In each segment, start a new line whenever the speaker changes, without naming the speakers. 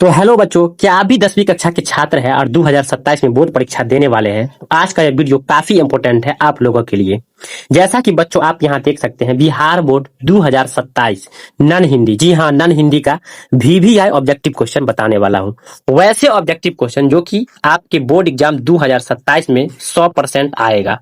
तो हेलो बच्चों, क्या आप भी 10वीं कक्षा के छात्र हैं और 2027 में बोर्ड परीक्षा देने वाले हैं? तो आज का यह वीडियो काफी इंपॉर्टेंट है आप लोगों के लिए। जैसा कि बच्चों आप यहाँ देख सकते हैं, बिहार बोर्ड 2027 नन हिंदी, जी हाँ नन हिंदी का VVI ऑब्जेक्टिव क्वेश्चन बताने वाला हूँ। वैसे ऑब्जेक्टिव क्वेश्चन जो कि आपके बोर्ड एग्जाम 2027 में 100% आएगा।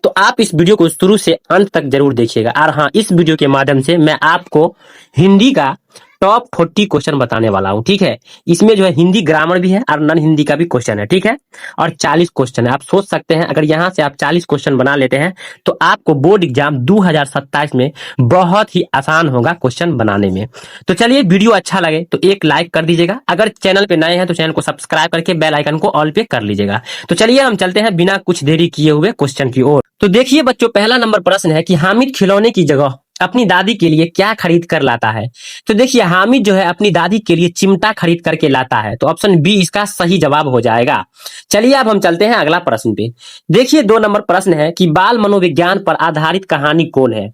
तो आप इस वीडियो को शुरू से अंत तक जरूर देखिएगा। और हाँ, इस वीडियो के माध्यम से मैं आपको हिंदी का टॉप 40 क्वेश्चन बताने वाला हूँ, ठीक है। इसमें जो है हिंदी ग्रामर भी है और नन हिंदी का भी क्वेश्चन है, ठीक है। और 40 क्वेश्चन है। आप सोच सकते हैं अगर यहाँ से आप 40 क्वेश्चन बना लेते हैं तो आपको बोर्ड एग्जाम 2027 में बहुत ही आसान होगा क्वेश्चन बनाने में। तो चलिए, वीडियो अच्छा लगे तो एक लाइक कर दीजिएगा। अगर चैनल पे नए हैं तो चैनल को सब्सक्राइब करके बेल आइकन को ऑल पे कर लीजिएगा। तो चलिए हम चलते हैं बिना कुछ देरी किए हुए क्वेश्चन की ओर। तो देखिए बच्चों, पहला नंबर प्रश्न है कि हामिद खिलौने की जगह अपनी दादी के लिए क्या खरीद कर लाता है? तो देखिए, हामिद जो है अपनी दादी के लिए चिमटा खरीद करके लाता है। तो ऑप्शन बी इसका सही जवाब हो जाएगा। चलिए अब हम चलते हैं अगला प्रश्न पे। देखिए 2 नंबर प्रश्न है कि बाल मनोविज्ञान पर आधारित कहानी कौन है?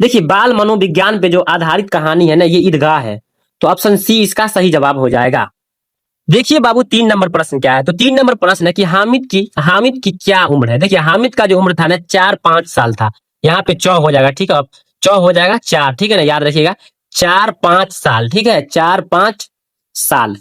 देखिए, बाल मनोविज्ञान पे जो आधारित कहानी है ना, ये ईदगाह है। तो ऑप्शन सी इसका सही जवाब हो जाएगा। देखिए बाबू, 3 नंबर प्रश्न क्या है? तो 3 नंबर प्रश्न है कि हामिद की क्या उम्र है? देखिए, हामिद का जो उम्र था ना 4-5 साल था। यहाँ पे चौ हो जाएगा, ठीक है। अब चौ हो जाएगा 4, ठीक है ना, याद रखिएगा 4-5 साल, ठीक है, 4-5 साल।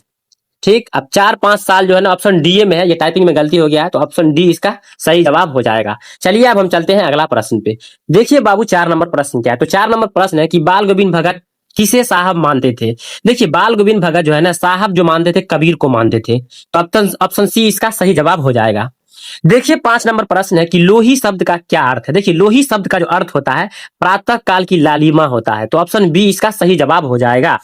ठीक, अब 4-5 साल जो है ना ऑप्शन डी में है, ये टाइपिंग में गलती हो गया है, तो ऑप्शन डी इसका सही जवाब हो जाएगा। चलिए अब हम चलते हैं अगला प्रश्न पे। देखिए बाबू, 4 नंबर प्रश्न क्या है? तो 4 नंबर प्रश्न है कि बाल गोविंद भगत किसे साहब मानते थे? देखिए, बाल गोविंद भगत जो है ना साहब जो मानते थे, कबीर को मानते थे। तो ऑप्शन सी इसका सही जवाब हो जाएगा। देखिए 5 नंबर प्रश्न है कि लोही शब्द का क्या अर्थ है? देखिए, लोही शब्द का जो अर्थ होता है प्रातः काल की लालिमा होता है। तो ऑप्शन बी इसका सही जवाब हो जाएगा।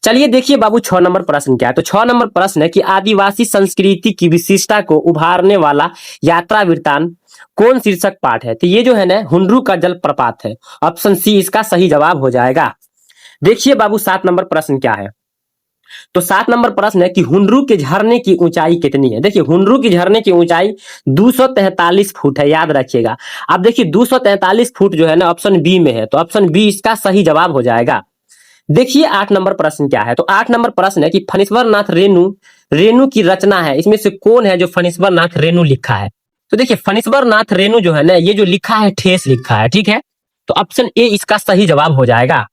चलिए देखिए बाबू, 6 नंबर प्रश्न क्या है? तो 6 नंबर प्रश्न है कि आदिवासी संस्कृति की विशिष्टता को उभारने वाला यात्रा वृत्तांत कौन शीर्षक पाठ है? तो ये जो है ना हुंडरू का जलप्रपात है। ऑप्शन सी इसका सही जवाब हो जाएगा। देखिए बाबू, 7 नंबर प्रश्न क्या है? तो 7 नंबर प्रश्न है कि हुंडरू के झरने की ऊंचाई कितनी है? देखिए, हुंडरू की झरने की ऊंचाई 243 फुट है, याद रखिएगा। अब देखिए 243 फुट जो है ना ऑप्शन बी में है। तो ऑप्शन बी इसका सही जवाब हो जाएगा। देखिए 8 नंबर प्रश्न क्या है? तो 8 नंबर प्रश्न है कि फणीश्वर नाथ रेणु रेणु की रचना है, इसमें से कौन है जो फणीश्वर नाथ रेणु लिखा है? तो देखिए, फणीश्वर नाथ रेणु जो है ना, ये जो लिखा है ठेस लिखा है, ठीक है। तो ऑप्शन ए इसका सही जवाब हो जाएगा।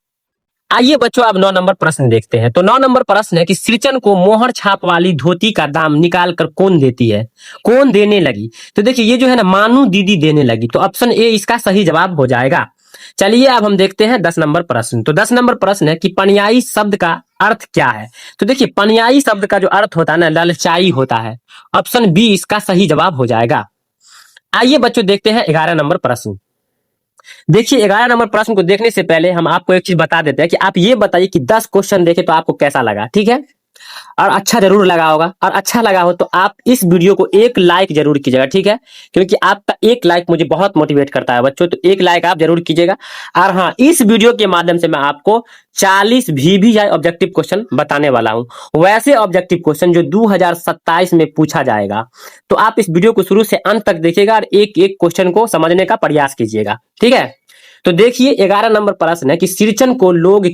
आइए बच्चों, अब 9 नंबर प्रश्न देखते हैं। तो 9 नंबर प्रश्न है कि सृजन को मोहर छाप वाली धोती का दाम निकाल कर कौन देती है? कौन देने लगी? तो देखिए, ये जो है ना मानू दीदी देने लगी। तो ऑप्शन ए इसका सही जवाब हो जाएगा। चलिए अब हम देखते हैं 10 नंबर प्रश्न। तो 10 नंबर प्रश्न है कि पनियाई शब्द का अर्थ क्या है? तो देखिए, पनियाई शब्द का जो अर्थ होता है ना ललचाई होता है। ऑप्शन बी इसका सही जवाब हो जाएगा। आइए बच्चों, देखते हैं 11 नंबर प्रश्न। देखिए, 11 नंबर प्रश्न को देखने से पहले हम आपको एक चीज बता देते हैं कि आप ये बताइए कि 10 क्वेश्चन देखे तो आपको कैसा लगा, ठीक है। और अच्छा जरूर लगा होगा, और अच्छा लगा हो तो आप इस वीडियो को एक लाइक जरूर कीजिएगा, ठीक है। क्योंकि आपका एक लाइक मुझे बहुत मोटिवेट करता है बच्चों, तो एक लाइक आप जरूर कीजिएगा। और हाँ, इस वीडियो के माध्यम से मैं आपको 40 VVI ऑब्जेक्टिव क्वेश्चन बताने वाला हूं। वैसे ऑब्जेक्टिव क्वेश्चन जो 2027 में पूछा जाएगा। तो आप इस वीडियो को शुरू से अंत तक देखिएगा और एक एक क्वेश्चन को समझने का प्रयास कीजिएगा, ठीक है। तो देखिए 11 नंबर प्रश्न है कि सृजन को लोग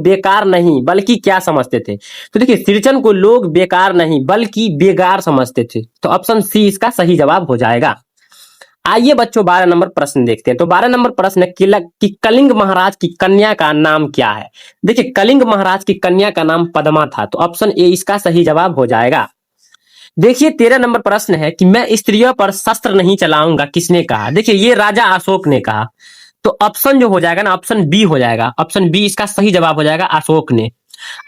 बेकार नहीं बल्कि क्या समझते थे? तो देखिए, सृजन को लोग बेकार नहीं बल्कि बेगार समझते थे। तो ऑप्शन सी इसका सही जवाब हो जाएगा। आइए बच्चों, 12 नंबर प्रश्न देखते हैं। तो 12 नंबर प्रश्न है कि कलिंग महाराज की कन्या का नाम क्या है? देखिए, कलिंग महाराज की कन्या का नाम पद्मा था। तो ऑप्शन ए इसका सही जवाब हो जाएगा। देखिए 13 नंबर प्रश्न है कि मैं स्त्रियों पर शस्त्र नहीं चलाऊंगा किसने कहा? देखिए, ये राजा अशोक ने कहा। तो ऑप्शन जो हो जाएगा ना ऑप्शन बी हो जाएगा। ऑप्शन बी इसका सही जवाब हो जाएगा, अशोक ने।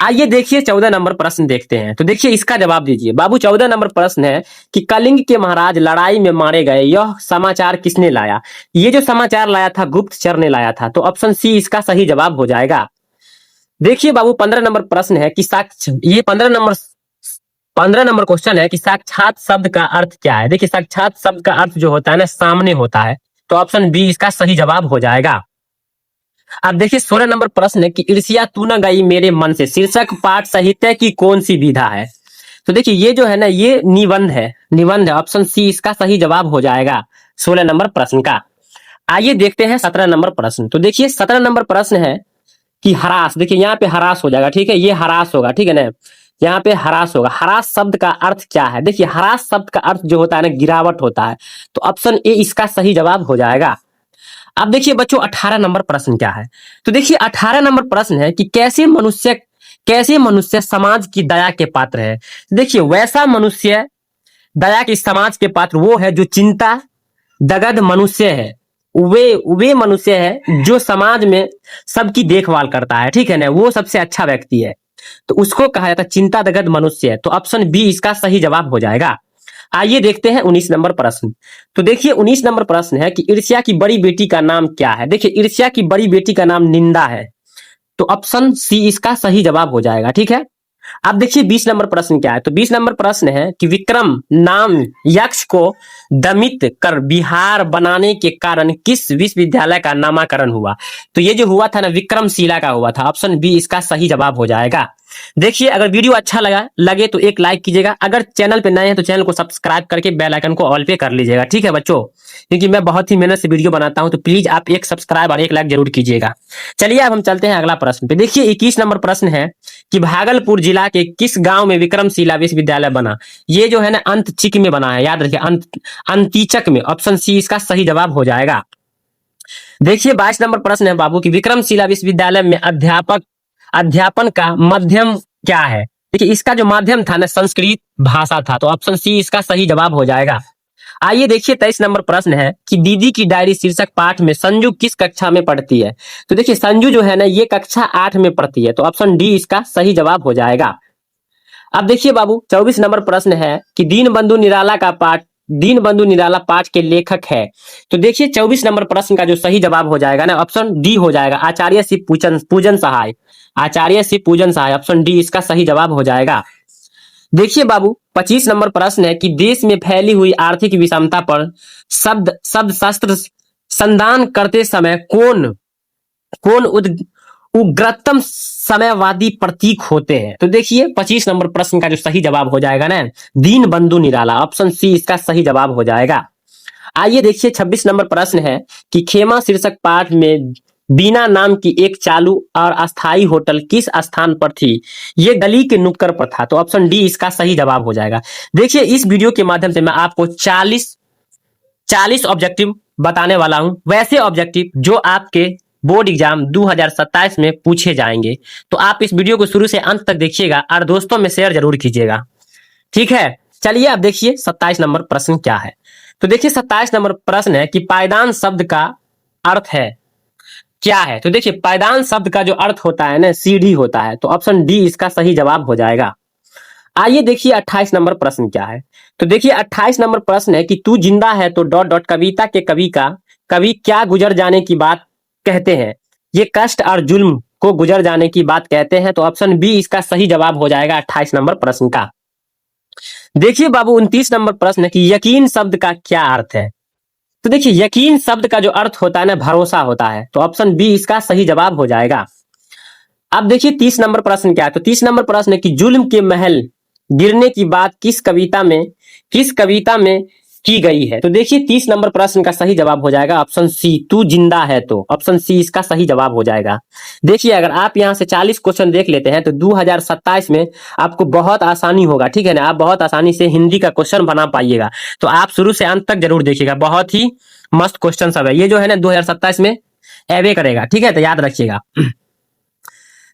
आइए देखिए 14 नंबर प्रश्न देखते हैं। तो देखिए इसका जवाब दीजिए बाबू। 14 नंबर प्रश्न है कि कलिंग के महाराज लड़ाई में मारे गए, यह समाचार किसने लाया? ये जो समाचार लाया था गुप्तचर ने लाया था। तो ऑप्शन सी इसका सही जवाब हो जाएगा। देखिए बाबू 15 नंबर प्रश्न है कि 15 नंबर क्वेश्चन है कि साक्षात शब्द का अर्थ क्या है? देखिए, साक्षात शब्द का अर्थ जो होता है ना सामने होता है। तो ऑप्शन बी इसका सही जवाब हो जाएगा। अब देखिए 16 नंबर प्रश्न है कि ईर्ष्या तू न गई मेरे मन से शीर्षक पाठ साहित्य की कौन सी विधा है? तो देखिए, ये जो है ना ये निबंध है। ऑप्शन सी इसका सही जवाब हो जाएगा 16 नंबर प्रश्न का। आइए देखते हैं 17 नंबर प्रश्न। तो देखिए 17 नंबर प्रश्न है कि हरास। देखिए यहाँ पे हरास हो जाएगा, ठीक है, ये हरास होगा, ठीक है ना। यहाँ पे हरास होगा। हरास शब्द का अर्थ क्या है? देखिए हरास शब्द का अर्थ जो होता है ना, गिरावट होता है। तो ऑप्शन ए इसका सही जवाब हो जाएगा। अब देखिए बच्चों 18 नंबर प्रश्न क्या है? तो देखिए 18 नंबर प्रश्न है कि कैसे मनुष्य समाज की दया के पात्र है। देखिए वैसा मनुष्य दया के समाज के पात्र वो है जो चिंता दगद मनुष्य है। वे मनुष्य है जो समाज में सबकी देखभाल करता है, ठीक है ना, वो सबसे अच्छा व्यक्ति है। तो उसको कहा जाता है चिंता दगद मनुष्य है। तो ऑप्शन बी इसका सही जवाब हो जाएगा। आइए देखते हैं 19 नंबर प्रश्न। तो देखिए 19 नंबर प्रश्न है कि ईर्ष्या की बड़ी बेटी का नाम क्या है? देखिए ईर्ष्या की बड़ी बेटी का नाम निंदा है। तो ऑप्शन सी इसका सही जवाब हो जाएगा, ठीक है। अब देखिए 20 नंबर प्रश्न क्या है? तो 20 नंबर प्रश्न है कि विक्रम नाम यक्ष को दमित कर बिहार बनाने के कारण किस विश्वविद्यालय का नामकरण हुआ? तो ये जो हुआ था ना, विक्रमशिला का हुआ था। ऑप्शन बी इसका सही जवाब हो जाएगा। देखिए अगर वीडियो अच्छा लगे तो एक लाइक कीजिएगा। अगर चैनल पे नए हैं तो चैनल को सब्सक्राइब करके बेल आइकन को ऑल पे कर लीजिएगा, ठीक है बच्चों, क्योंकि मैं बहुत ही मेहनत से वीडियो बनाता हूं। तो प्लीज आप एक सब्सक्राइब और एक लाइक जरूर कीजिएगा। चलिए अब हम चलते हैं अगला प्रश्न पे। देखिए 21 नंबर प्रश्न है कि भागलपुर जिला के किस गांव में विक्रमशिला विश्वविद्यालय बना? ये जो है ना अंतचिक में बना है, याद रखिए अंतिचक में। ऑप्शन सी इसका सही जवाब हो जाएगा। देखिए 22 नंबर प्रश्न है बाबू कि विक्रमशिला विश्वविद्यालय में अध्यापन का माध्यम क्या है? देखिए इसका जो माध्यम था ना, संस्कृत भाषा था। तो ऑप्शन सी इसका सही जवाब हो जाएगा। आइए देखिए 23 नंबर प्रश्न है कि दीदी की डायरी शीर्षक पाठ में संजू किस कक्षा में पढ़ती है? तो देखिए संजू जो है ना, ये कक्षा 8 में पढ़ती है। तो ऑप्शन डी इसका सही जवाब हो जाएगा। अब देखिए बाबू 24 नंबर प्रश्न है कि दीनबंधु निराला पाठ के लेखक है। तो देखिए 24 नंबर प्रश्न का जो सही जवाब हो जाएगा ना, ऑप्शन डी हो जाएगा, आचार्य शिव पूजन सहाय। आचार्य शिव पूजन सहाय, ऑप्शन डी इसका सही जवाब हो जाएगा। देखिए बाबू 25 नंबर प्रश्न है कि देश में फैली हुई आर्थिक विषमता पर शब्द शास्त्र संधान करते समय कौन कौन उग्रतम समयवादी प्रतीक होते हैं? तो देखिए 25 नंबर प्रश्न का जो सही जवाब हो जाएगा ना, दीनबंधु निराला। ऑप्शन सी इसका सही जवाब हो जाएगा। आइए देखिए 26 नंबर प्रश्न है कि खेमा शीर्षक पाठ में बीना नाम की एक चालू और अस्थाई होटल किस स्थान पर थी? ये गली के नुक्कड़ पर था। तो ऑप्शन डी इसका सही जवाब हो जाएगा। देखिए इस वीडियो के माध्यम से मैं आपको 40 ऑब्जेक्टिव बताने वाला हूं, वैसे ऑब्जेक्टिव जो आपके बोर्ड एग्जाम 2027 में पूछे जाएंगे। तो आप इस वीडियो को शुरू से अंत तक देखिएगा और दोस्तों में शेयर जरूर कीजिएगा, ठीक है। चलिए अब देखिए 27 नंबर प्रश्न क्या है? तो देखिए 27 नंबर प्रश्न है कि पायदान शब्द का अर्थ है क्या है? तो देखिए पायदान शब्द का जो अर्थ होता है ना, सीढ़ी होता है। तो ऑप्शन डी इसका सही जवाब हो जाएगा। आइए देखिए 28 नंबर प्रश्न क्या है? तो देखिए 28 नंबर प्रश्न है कि तू जिंदा है तो डॉट डॉट कविता के कवि क्या गुजर जाने की बात कहते हैं? ये कष्ट और जुल्म को गुजर जाने की बात कहते हैं। तो ऑप्शन बी इसका सही जवाब हो जाएगा 28 नंबर प्रश्न का। देखिए बाबू 29 नंबर प्रश्न है कि यकीन शब्द का क्या अर्थ है? तो देखिए यकीन शब्द का जो अर्थ होता है ना, भरोसा होता है। तो ऑप्शन बी इसका सही जवाब हो जाएगा। अब देखिए 30 नंबर प्रश्न क्या है? तो 30 नंबर प्रश्न है कि जुल्म के महल गिरने की बात किस कविता में की गई है? तो देखिए 30 नंबर प्रश्न का सही जवाब हो जाएगा ऑप्शन सी, तू जिंदा है। तो ऑप्शन सी इसका सही जवाब हो जाएगा। देखिए अगर आप यहां से 40 क्वेश्चन देख लेते हैं तो 2027 में आपको बहुत आसानी होगा, ठीक है ना। आप बहुत आसानी से हिंदी का क्वेश्चन बना पाइएगा। तो आप शुरू से अंत तक जरूर देखिएगा, बहुत ही मस्त क्वेश्चन सब है। ये जो है ना 2027 में एवे करेगा, ठीक है, तो याद रखिएगा।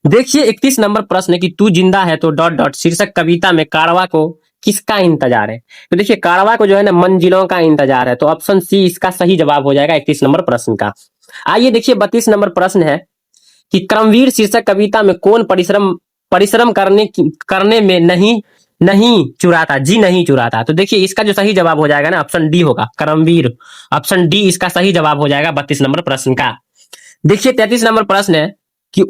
देखिए 31 नंबर प्रश्न है कि तू जिंदा है तो डॉट डॉट शीर्षक कविता में कारवा को किसका इंतजार है? तो देखिए कारवा को जो है ना मंजिलों का इंतजार है। तो ऑप्शन सी इसका सही जवाब हो जाएगा 31 नंबर प्रश्न का। आइए देखिए 32 नंबर प्रश्न है कि क्रमवीर शीर्षक कविता में कौन परिश्रम करने में नहीं चुराता। तो देखिए इसका जो सही जवाब हो जाएगा ना, ऑप्शन डी होगा, कर्मवीर। ऑप्शन डी इसका सही जवाब हो जाएगा 32 नंबर प्रश्न का। देखिए 33 नंबर प्रश्न है कि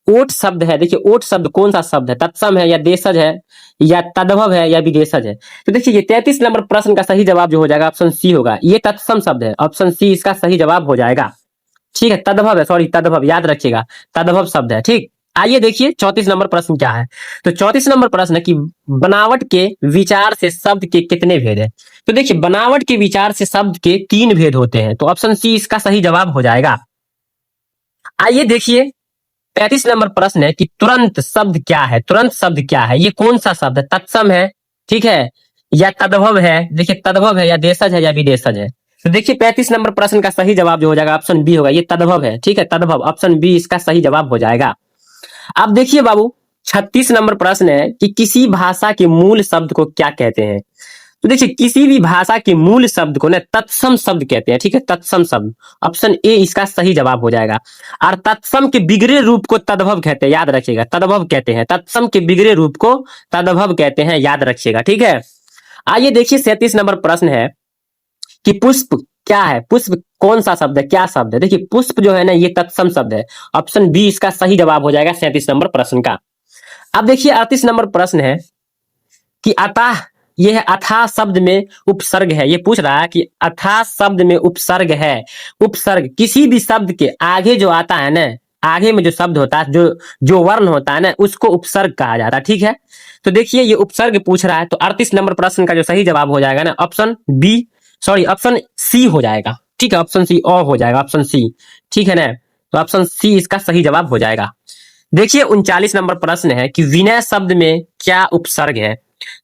ओट शब्द है। देखिए ओट शब्द कौन सा शब्द है? तत्सम है या देशज है या तद्भव है या विदेशज है? तो देखिए ये 33 नंबर प्रश्न का सही जवाब जो हो जाएगा ऑप्शन सी होगा, ये तत्सम शब्द है। ऑप्शन सी इसका सही जवाब हो जाएगा, ठीक है। तद्भव है, सॉरी तद्भव, याद रखिएगा, तद्भव शब्द है, ठीक। आइए देखिए 34 नंबर प्रश्न क्या है? तो 34 नंबर प्रश्न है कि बनावट के विचार से शब्द के कितने भेद है? तो देखिए बनावट के विचार से शब्द के 3 भेद होते हैं। तो ऑप्शन सी इसका सही जवाब हो जाएगा। आइए देखिए 35 नंबर प्रश्न है कि तुरंत शब्द क्या है। तुरंत शब्द क्या है, ये कौन सा शब्द है? तत्सम है, ठीक है, या तद्भव है। देखिए तद्भव है, या देशज है, या विदेशज है। तो देखिए 35 नंबर प्रश्न का सही जवाब जो हो जाएगा ऑप्शन बी होगा, ये तद्भव है, ठीक है, तद्भव, ऑप्शन बी इसका सही जवाब हो जाएगा। अब देखिए बाबू 36 नंबर प्रश्न है कि किसी भाषा के मूल शब्द को क्या कहते हैं। तो देखिए किसी भी भाषा के मूल शब्द को ना तत्सम शब्द कहते हैं, ठीक है, तत्सम शब्द, ऑप्शन ए इसका सही जवाब हो जाएगा। और तत्सम के बिगड़े रूप को तद्भव कहते हैं, याद रखिएगा, तद्भव कहते हैं, तत्सम के बिगड़े रूप को तद्भव कहते हैं, याद रखिएगा, ठीक है। आइए देखिए 37 नंबर प्रश्न है कि पुष्प क्या है। पुष्प कौन सा शब्द है, क्या शब्द है? देखिए पुष्प जो है ना ये तत्सम शब्द है, ऑप्शन बी इसका सही जवाब हो जाएगा 37 नंबर प्रश्न का। अब देखिए 38 नंबर प्रश्न है कि अतः, ये है अथा शब्द में उपसर्ग है। ये पूछ रहा है कि अथा शब्द में उपसर्ग है। उपसर्ग किसी भी शब्द के आगे जो आता है ना, आगे में जो शब्द होता है, जो जो वर्ण होता है ना, उसको उपसर्ग कहा जाता है, ठीक है। तो देखिए ये उपसर्ग पूछ रहा है, तो 38 नंबर प्रश्न का जो सही जवाब हो जाएगा ना option B, sorry option C हो जाएगा, ठीक है, ऑप्शन सी ओ हो जाएगा, ऑप्शन सी, ठीक है ना। तो ऑप्शन सी इसका सही जवाब हो जाएगा। देखिए 39 नंबर प्रश्न है कि विनय शब्द में क्या उपसर्ग है।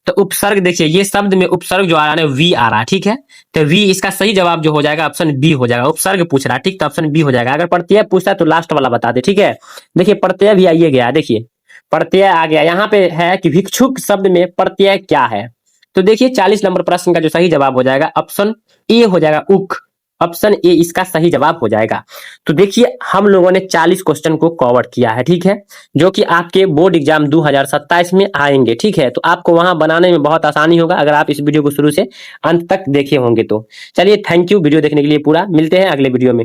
तो उपसर्ग देखिए ये शब्द में उपसर्ग जो आ रहा है वी आ रहा है, ठीक है, तो वी इसका सही जवाब जो हो जाएगा ऑप्शन बी हो जाएगा। उपसर्ग पूछ रहा है, ठीक, तो ऑप्शन बी हो जाएगा। अगर प्रत्यय पूछता है तो लास्ट वाला बता दे, ठीक है। देखिए प्रत्यय भी आइए गया, देखिए प्रत्यय आ गया। यहाँ पे है कि भिक्षुक शब्द में प्रत्यय क्या है। तो देखिए 40 नंबर प्रश्न का जो सही जवाब हो जाएगा ऑप्शन ए हो जाएगा, उक, ऑप्शन ए इसका सही जवाब हो जाएगा। तो देखिए हम लोगों ने 40 क्वेश्चन को कवर किया है, ठीक है, जो कि आपके बोर्ड एग्जाम 2027 में आएंगे, ठीक है। तो आपको वहां बनाने में बहुत आसानी होगा अगर आप इस वीडियो को शुरू से अंत तक देखे होंगे तो। चलिए थैंक यू वीडियो देखने के लिए पूरा, मिलते हैं अगले वीडियो में।